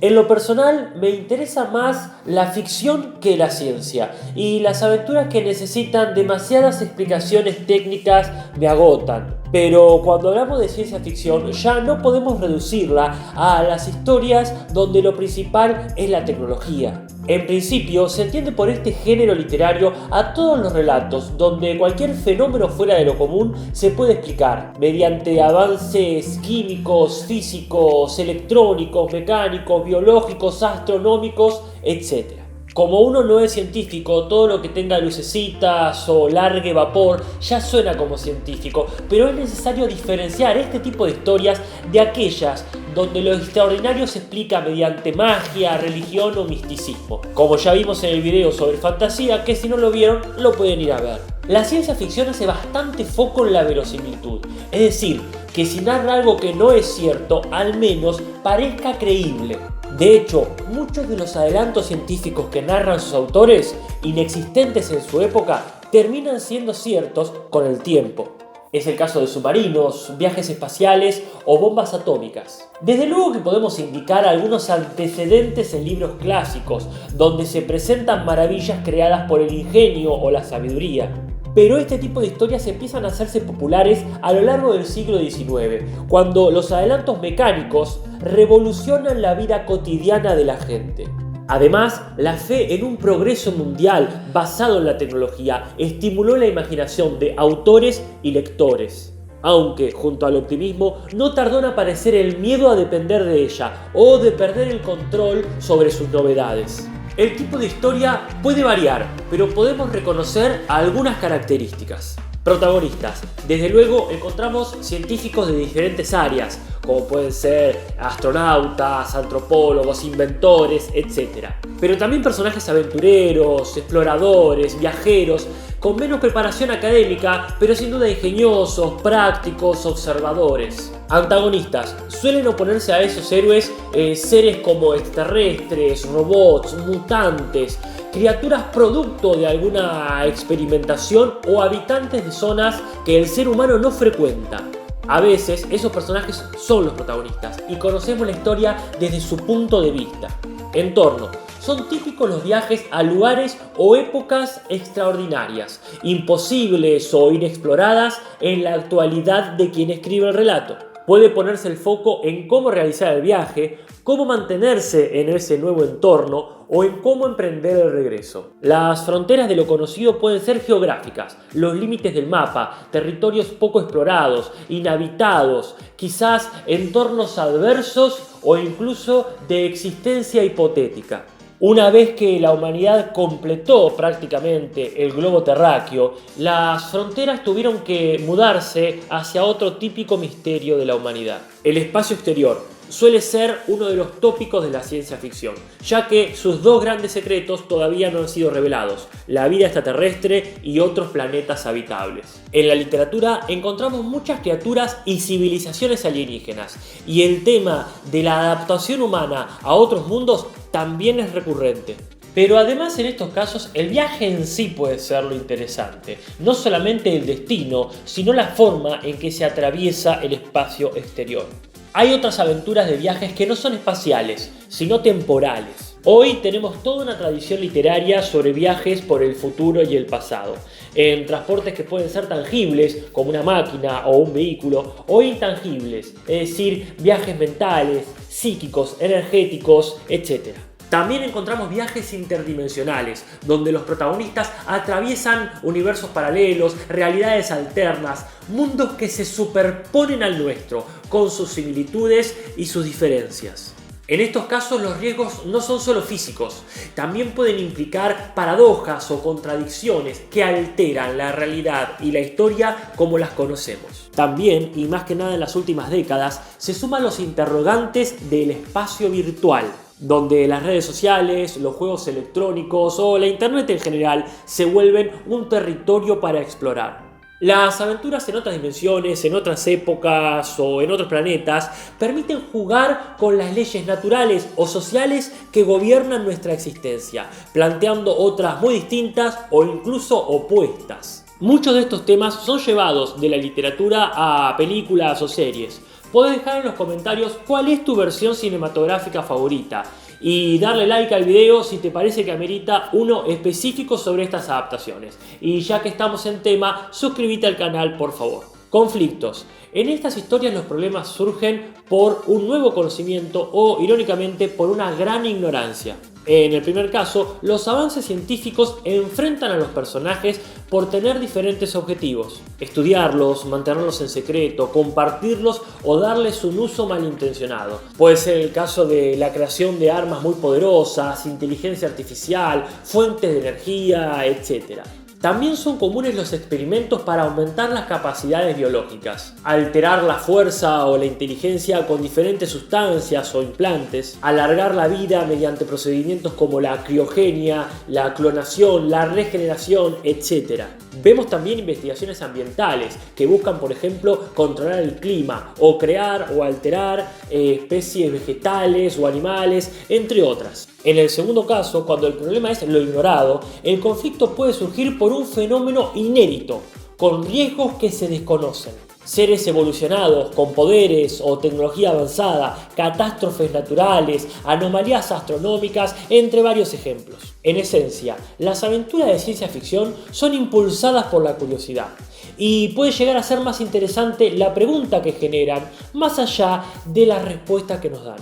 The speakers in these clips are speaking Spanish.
En lo personal me interesa más la ficción que la ciencia, y las aventuras que necesitan demasiadas explicaciones técnicas me agotan. Pero cuando hablamos de ciencia ficción ya no podemos reducirla a las historias donde lo principal es la tecnología. En principio se entiende por este género literario a todos los relatos donde cualquier fenómeno fuera de lo común se puede explicar mediante avances químicos, físicos, electrónicos, mecánicos, biológicos, astronómicos, etc. Como uno no es científico, todo lo que tenga lucecitas o largue vapor ya suena como científico, pero es necesario diferenciar este tipo de historias de aquellas donde lo extraordinario se explica mediante magia, religión o misticismo. Como ya vimos en el video sobre fantasía, que si no lo vieron, lo pueden ir a ver. La ciencia ficción hace bastante foco en la verosimilitud, es decir, que si narra algo que no es cierto, al menos parezca creíble. De hecho, muchos de los adelantos científicos que narran sus autores, inexistentes en su época, terminan siendo ciertos con el tiempo. Es el caso de submarinos, viajes espaciales o bombas atómicas. Desde luego que podemos indicar algunos antecedentes en libros clásicos, donde se presentan maravillas creadas por el ingenio o la sabiduría. Pero este tipo de historias empiezan a hacerse populares a lo largo del siglo XIX, cuando los adelantos mecánicos revolucionan la vida cotidiana de la gente. Además, la fe en un progreso mundial basado en la tecnología estimuló la imaginación de autores y lectores. Aunque, junto al optimismo, no tardó en aparecer el miedo a depender de ella o de perder el control sobre sus novedades. El tipo de historia puede variar, pero podemos reconocer algunas características. Protagonistas. Desde luego encontramos científicos de diferentes áreas, como pueden ser astronautas, antropólogos, inventores, etc. Pero también personajes aventureros, exploradores, viajeros, con menos preparación académica, pero sin duda ingeniosos, prácticos, observadores. Antagonistas. Suelen oponerse a esos héroes seres como extraterrestres, robots, mutantes, criaturas producto de alguna experimentación o habitantes de zonas que el ser humano no frecuenta. A veces esos personajes son los protagonistas y conocemos la historia desde su punto de vista. Entorno. Son típicos los viajes a lugares o épocas extraordinarias, imposibles o inexploradas en la actualidad de quien escribe el relato. Puede ponerse el foco en cómo realizar el viaje, cómo mantenerse en ese nuevo entorno o en cómo emprender el regreso. Las fronteras de lo conocido pueden ser geográficas, los límites del mapa, territorios poco explorados, inhabitados, quizás entornos adversos o incluso de existencia hipotética. Una vez que la humanidad completó prácticamente el globo terráqueo, las fronteras tuvieron que mudarse hacia otro típico misterio de la humanidad: el espacio exterior. Suele ser uno de los tópicos de la ciencia ficción, ya que sus dos grandes secretos todavía no han sido revelados: la vida extraterrestre y otros planetas habitables. En la literatura encontramos muchas criaturas y civilizaciones alienígenas, y el tema de la adaptación humana a otros mundos también es recurrente. Pero además en estos casos el viaje en sí puede ser lo interesante, no solamente el destino, sino la forma en que se atraviesa el espacio exterior. Hay otras aventuras de viajes que no son espaciales, sino temporales. Hoy tenemos toda una tradición literaria sobre viajes por el futuro y el pasado, en transportes que pueden ser tangibles, como una máquina o un vehículo, o intangibles, es decir, viajes mentales, psíquicos, energéticos, etc. También encontramos viajes interdimensionales, donde los protagonistas atraviesan universos paralelos, realidades alternas, mundos que se superponen al nuestro, con sus similitudes y sus diferencias. En estos casos los riesgos no son solo físicos, también pueden implicar paradojas o contradicciones que alteran la realidad y la historia como las conocemos. También, y más que nada en las últimas décadas, se suman los interrogantes del espacio virtual, donde las redes sociales, los juegos electrónicos o la internet en general se vuelven un territorio para explorar. Las aventuras en otras dimensiones, en otras épocas o en otros planetas permiten jugar con las leyes naturales o sociales que gobiernan nuestra existencia, planteando otras muy distintas o incluso opuestas. Muchos de estos temas son llevados de la literatura a películas o series. Podés dejar en los comentarios cuál es tu versión cinematográfica favorita y darle like al video si te parece que amerita uno específico sobre estas adaptaciones. Y ya que estamos en tema, suscríbete al canal por favor. Conflictos. En estas historias los problemas surgen por un nuevo conocimiento o, irónicamente, por una gran ignorancia. En el primer caso, los avances científicos enfrentan a los personajes por tener diferentes objetivos. Estudiarlos, mantenerlos en secreto, compartirlos o darles un uso malintencionado. Puede ser el caso de la creación de armas muy poderosas, inteligencia artificial, fuentes de energía, etc. También son comunes los experimentos para aumentar las capacidades biológicas, alterar la fuerza o la inteligencia con diferentes sustancias o implantes, alargar la vida mediante procedimientos como la criogenia, la clonación, la regeneración, etc. Vemos también investigaciones ambientales que buscan, por ejemplo, controlar el clima o crear o alterar especies vegetales o animales, entre otras. En el segundo caso, cuando el problema es lo ignorado, el conflicto puede surgir por un fenómeno inédito, con riesgos que se desconocen. Seres evolucionados, con poderes o tecnología avanzada, catástrofes naturales, anomalías astronómicas, entre varios ejemplos. En esencia, las aventuras de ciencia ficción son impulsadas por la curiosidad. Y puede llegar a ser más interesante la pregunta que generan, más allá de la respuesta que nos dan.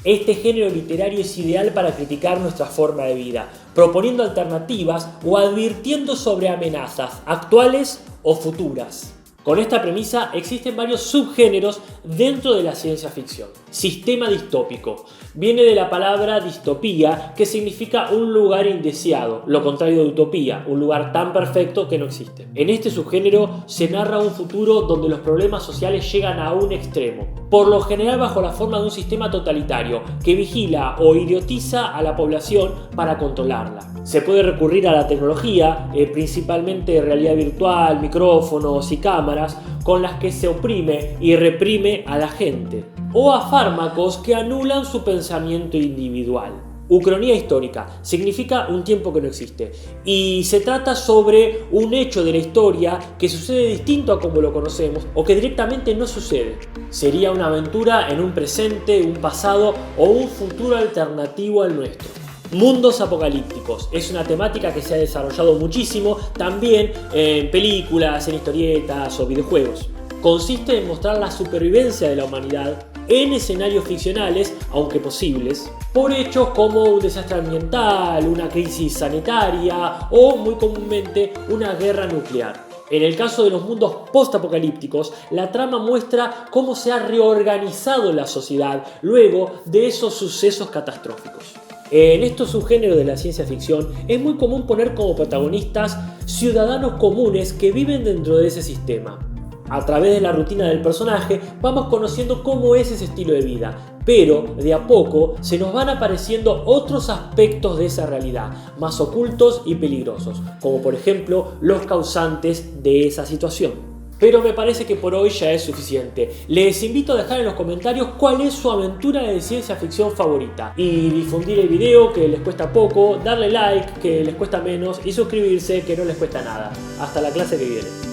Este género literario es ideal para criticar nuestra forma de vida, proponiendo alternativas o advirtiendo sobre amenazas actuales o futuras. Con esta premisa existen varios subgéneros dentro de la ciencia ficción. Sistema distópico. Viene de la palabra distopía, que significa un lugar indeseado, lo contrario de utopía, un lugar tan perfecto que no existe. En este subgénero se narra un futuro donde los problemas sociales llegan a un extremo, por lo general bajo la forma de un sistema totalitario que vigila o idiotiza a la población para controlarla. Se puede recurrir a la tecnología, principalmente realidad virtual, micrófonos y cámaras, con las que se oprime y reprime a la gente, o a fármacos que anulan su pensamiento individual. Ucronía histórica significa un tiempo que no existe y se trata sobre un hecho de la historia que sucede distinto a como lo conocemos o que directamente no sucede. Sería una aventura en un presente, un pasado o un futuro alternativo al nuestro. Mundos apocalípticos es una temática que se ha desarrollado muchísimo también en películas, en historietas o videojuegos. Consiste en mostrar la supervivencia de la humanidad en escenarios ficcionales, aunque posibles, por hechos como un desastre ambiental, una crisis sanitaria o, muy comúnmente, una guerra nuclear. En el caso de los mundos post-apocalípticos, la trama muestra cómo se ha reorganizado la sociedad luego de esos sucesos catastróficos. En estos subgéneros de la ciencia ficción es muy común poner como protagonistas ciudadanos comunes que viven dentro de ese sistema. A través de la rutina del personaje vamos conociendo cómo es ese estilo de vida, pero de a poco se nos van apareciendo otros aspectos de esa realidad, más ocultos y peligrosos, como por ejemplo los causantes de esa situación. Pero me parece que por hoy ya es suficiente. Les invito a dejar en los comentarios cuál es su aventura de ciencia ficción favorita y difundir el video, que les cuesta poco, darle like, que les cuesta menos, y suscribirse, que no les cuesta nada. Hasta la clase que viene.